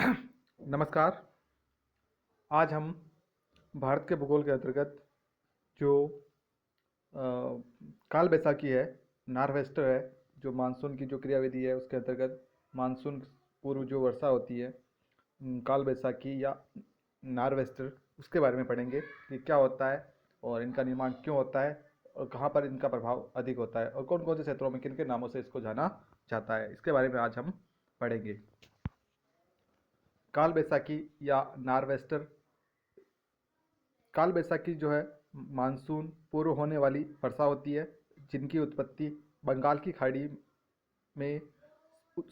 नमस्कार। आज हम भारत के भूगोल के अंतर्गत जो अ, काल बैसाखी है, नॉर्वेस्टर है, जो मानसून की जो क्रियाविधि है उसके अंतर्गत मानसून पूर्व जो वर्षा होती है, काल बैसाखी या नॉर्वेस्टर, उसके बारे में पढ़ेंगे कि क्या होता है और इनका निर्माण क्यों होता है और कहाँ पर इनका प्रभाव अधिक होता है और कौन कौन से क्षेत्रों में किन के नामों से इसको जाना जाता है, इसके बारे में आज हम पढ़ेंगे। काल बैसाखी या नॉर्वेस्टर। काल बैसाखी जो है मानसून पूर्व होने वाली वर्षा होती है, जिनकी उत्पत्ति बंगाल की खाड़ी में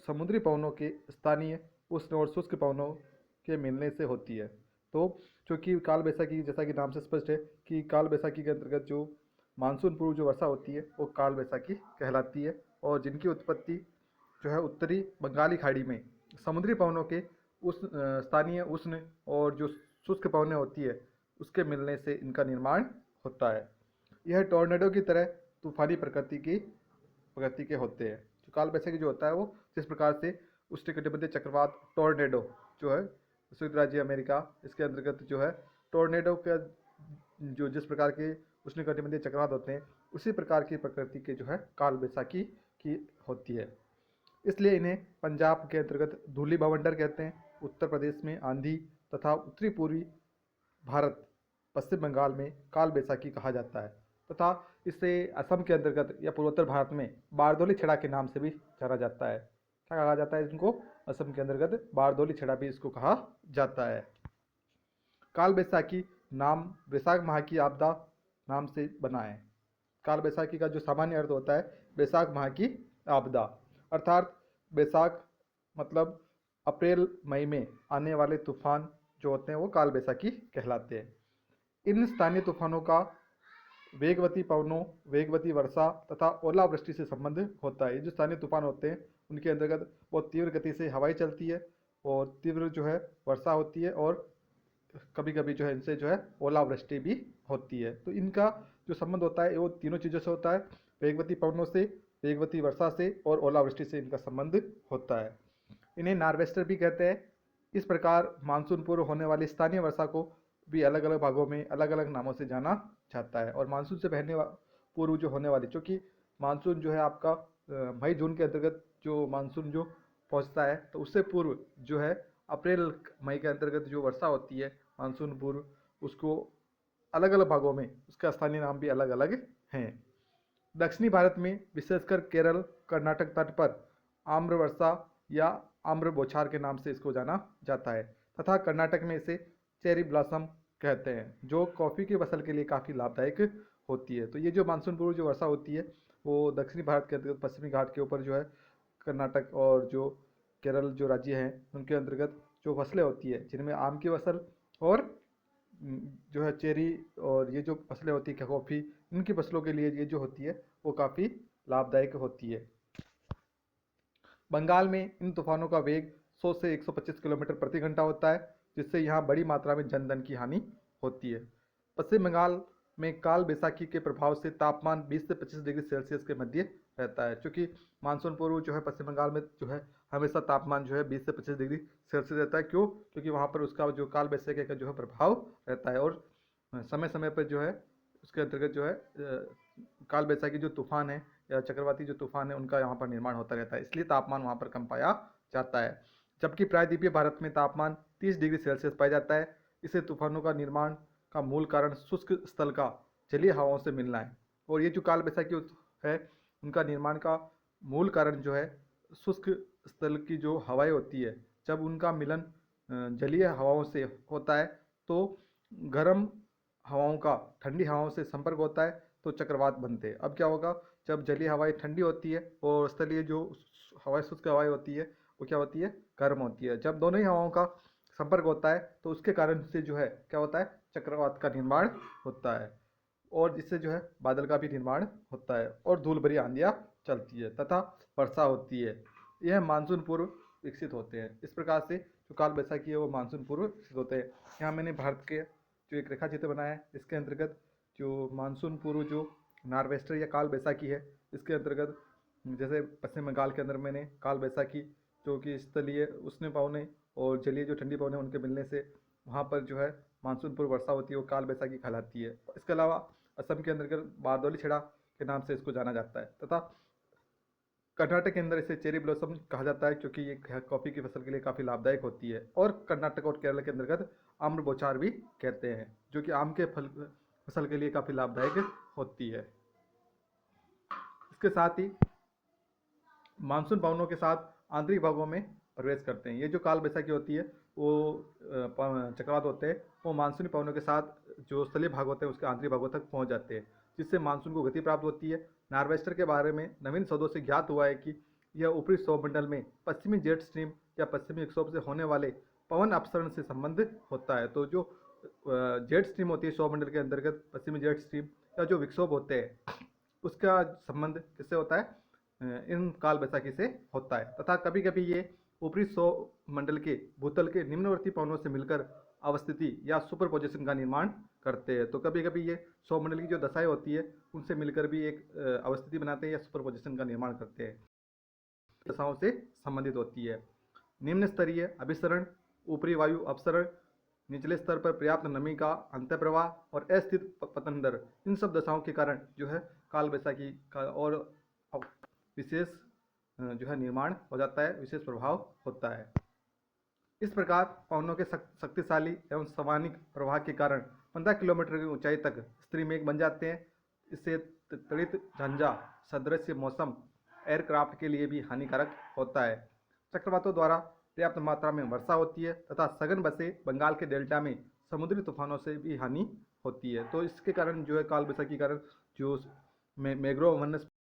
समुद्री पवनों के स्थानीय उष्ण और शुष्क पवनों के मिलने से होती है। तो चूँकि काल बैसाखी, जैसा कि नाम से स्पष्ट है कि काल बैसाखी के अंतर्गत जो मानसून पूर्व जो वर्षा होती है वो काल बैसाखी कहलाती है, और जिनकी उत्पत्ति जो है उत्तरी बंगाली खाड़ी में समुद्री पवनों के उस स्थानीय उष्ण और जो शुष्क पवनें होती है उसके मिलने से इनका निर्माण होता है। यह टॉर्नेडो की तरह तूफानी प्रकृति के होते हैं। जो काल बैसाखी जो होता है वो जिस प्रकार से उष्णकटिबंधीय चक्रवात टॉर्नेडो जो है संयुक्त राज्य अमेरिका, इसके अंतर्गत जो है टॉर्नेडो का जो जिस प्रकार के उष्णकटिबंधीय चक्रवात होते हैं उसी प्रकार की प्रकृति के जो है काल बैसाखी की होती है। इसलिए इन्हें पंजाब के अंतर्गत धूली भवंडर कहते हैं, उत्तर प्रदेश में आंधी तथा उत्तरी पूर्वी भारत पश्चिम बंगाल में काल बैसाखी कहा जाता है, तथा इसे असम के अंतर्गत या पूर्वोत्तर भारत में बारदोली छेड़ा के नाम से भी जाना जाता है। क्या कहा जाता है इनको? असम के अंतर्गत बारदोली छेड़ा भी इसको कहा जाता है। काल बैसाखी नाम वैशाख माह की आपदा नाम से बना है। काल बैसाखी का जो सामान्य अर्थ होता है वैशाख माह की आपदा, अर्थात बैसाख मतलब अप्रैल मई में आने वाले तूफान जो होते हैं वो काल बैसाखी कहलाते हैं। इन स्थानीय तूफानों का वेगवती पवनों, वेगवती वर्षा तथा ओलावृष्टि से संबंध होता है। ये जो स्थानीय तूफान होते हैं उनके अंतर्गत बहुत तीव्र गति से हवाएं चलती है और तीव्र जो है वर्षा होती है, और कभी कभी जो है इनसे जो है ओलावृष्टि भी होती है। तो इनका जो संबंध होता है वो तीनों चीज़ों से होता है, वेगवती पवनों से, वेगवती वर्षा से और ओलावृष्टि से इनका संबंध होता है। इन्हें नार्वेस्टर भी कहते हैं। इस प्रकार मानसून पूर्व होने वाली स्थानीय वर्षा को भी अलग अलग भागों में अलग अलग नामों से जाना जाता है। और मानसून से पहले पूर्व जो होने वाली, चूँकि मानसून जो है आपका मई जून के अंतर्गत जो मानसून जो पहुंचता है, तो उससे पूर्व जो है अप्रैल मई के अंतर्गत जो वर्षा होती है मानसून पूर्व, उसको अलग अलग भागों में उसका स्थानीय नाम भी अलग अलग हैं। दक्षिणी भारत में विशेषकर केरल कर्नाटक तट पर आम्र वर्षा या आम्र बौछार के नाम से इसको जाना जाता है, तथा कर्नाटक में इसे चेरी ब्लॉसम कहते हैं, जो कॉफ़ी की फसल के लिए काफ़ी लाभदायक होती है। तो ये जो मानसून पूर्व जो वर्षा होती है वो दक्षिणी भारत के अंतर्गत पश्चिमी घाट के ऊपर जो है कर्नाटक और जो केरल जो राज्य हैं उनके अंतर्गत जो फसलें होती है जिनमें आम की फसल और जो है चेरी और ये जो फसलें होती है कॉफ़ी, इनकी फसलों के लिए ये जो होती है वो काफ़ी लाभदायक होती है। बंगाल में इन तूफानों का वेग 100 से 125 किलोमीटर प्रति घंटा होता है, जिससे यहाँ बड़ी मात्रा में जनधन की हानि होती है। पश्चिम बंगाल में काल बैसाखी के प्रभाव से तापमान 20 से 25 डिग्री सेल्सियस के मध्य रहता है, क्योंकि मानसून पूर्व जो है पश्चिम बंगाल में जो है हमेशा तापमान जो है 20 से 25 डिग्री सेल्सियस रहता है। क्यों? क्योंकि वहाँ पर उसका जो काल बैसाखी का जो है प्रभाव रहता है, और समय समय पर जो है उसके अंतर्गत जो है काल बैसाखी जो तूफान है या चक्रवाती जो तूफान है उनका यहाँ पर निर्माण होता रहता है, इसलिए तापमान वहाँ पर कम पाया जाता है। जबकि प्रायद्वीपीय भारत में तापमान 30 डिग्री सेल्सियस पाया जाता है। इसे तूफानों का निर्माण का मूल कारण शुष्क स्थल का जलीय हवाओं से मिलना है, और ये जो काल बैसाखी है उनका निर्माण का मूल कारण जो है शुष्क स्थल की जो हवाएं होती है, जब उनका मिलन जलीय हवाओं से होता है तो गर्म हवाओं का ठंडी हवाओं से संपर्क होता है तो चक्रवात बनते हैं। अब क्या होगा, जब जलीय हवाएं ठंडी होती है और स्थलीय जो हवाएं शुष्क हवाएं होती है वो क्या होती है, गर्म होती है। जब दोनों ही हवाओं का संपर्क होता है तो उसके कारण से जो है क्या होता है, चक्रवात का निर्माण होता है, और जिससे जो है बादल का भी निर्माण होता है और धूल भरी आंधियाँ चलती है तथा वर्षा होती है। यह मानसून पूर्व विकसित होते हैं। इस प्रकार से जो काल बैसाखी है वो मानसून पूर्व विकसित होते हैं। यहाँ मैंने भारत के जो एक रेखा चित्र बनाया है, इसके अंतर्गत जो मानसून पूर्व जो नॉर्वेस्टर या काल बैसाखी है, इसके अंतर्गत जैसे पश्चिम बंगाल के अंदर मैंने काल बैसाखी जो कि स्थलीय उष्ण पवनें और जलीय जो ठंडी पवनें उनके मिलने से वहाँ पर जो है मानसून पूर्व वर्षा होती है, वो काल बैसाखी कहलाती है। इसके अलावा असम के अंतर्गत बारदोली छेड़ा के नाम से इसको जाना जाता है, तथा कर्नाटक के अंदर इसे चेरी ब्लॉसम कहा जाता है, क्योंकि ये कॉफ़ी की फसल के लिए काफ़ी लाभदायक होती है। और कर्नाटक और केरल के अंतर्गत आम्र बोचार भी कहते हैं, जो कि आम के फसल के लिए काफ़ी लाभदायक होती है। इसके साथ ही मानसून पवनों के साथ आंतरिक भागों में प्रवेश करते हैं। ये जो काल बैसाखी होती है वो चक्रवात होते हैं, वो मानसूनी पवनों के साथ जो स्थलीय भाग होते हैं उसके आंतरिक भागों तक पहुंच जाते हैं, जिससे मानसून को गति प्राप्त होती है। नॉर्वेस्टर के बारे में नवीन शोधों से ज्ञात हुआ है कि यह ऊपरी सौरमंडल में पश्चिमी जेट स्ट्रीम या पश्चिमी विक्षोभ से होने वाले पवन अपसरण से संबंध होता है। तो जो जेट स्ट्रीम होती है सौरमंडल के अंतर्गत, पश्चिमी जेट स्ट्रीम या जो विक्षोभ होते हैं, उसका संबंध किससे होता है? इन काल बैसाखी से होता है। तथा कभी कभी ये ऊपरी सौरमंडल के भूतल के निम्नवर्ती पवनों से मिलकर अवस्थिति या सुपरपोजिशन का निर्माण करते हैं। तो कभी कभी ये सौरमंडल की जो दशाएं होती है उनसे मिलकर भी एक अवस्थिति बनाते हैं या सुपरपोजिशन का निर्माण करते हैं, दशाओं से संबंधित होती है। निम्न स्तरीय अभिसरण, ऊपरी वायु अपसरण, निचले स्तर पर पर्याप्त नमी का अंतःप्रवाह और अस्थिर पतन दर, इन सब दशाओं के कारण जो है काल बैसाखी का और विशेष जो है निर्माण हो जाता है, विशेष प्रभाव होता है। इस प्रकार पवनों के शक्तिशाली एवं स्वानिक प्रवाह के कारण 15 किलोमीटर की ऊंचाई तक स्त्री मेघ बन जाते हैं। इससे त्वरित झंझा सदृश मौसम एयरक्राफ्ट के लिए भी हानिकारक होता है। चक्रवातों द्वारा पर्याप्त मात्रा में वर्षा होती है तथा सघन बसे बंगाल के डेल्टा में समुद्री तूफानों से भी हानि होती है। तो इसके कारण जो है काल बैसाखी के कारण जो मैंग्रोव वनस्पति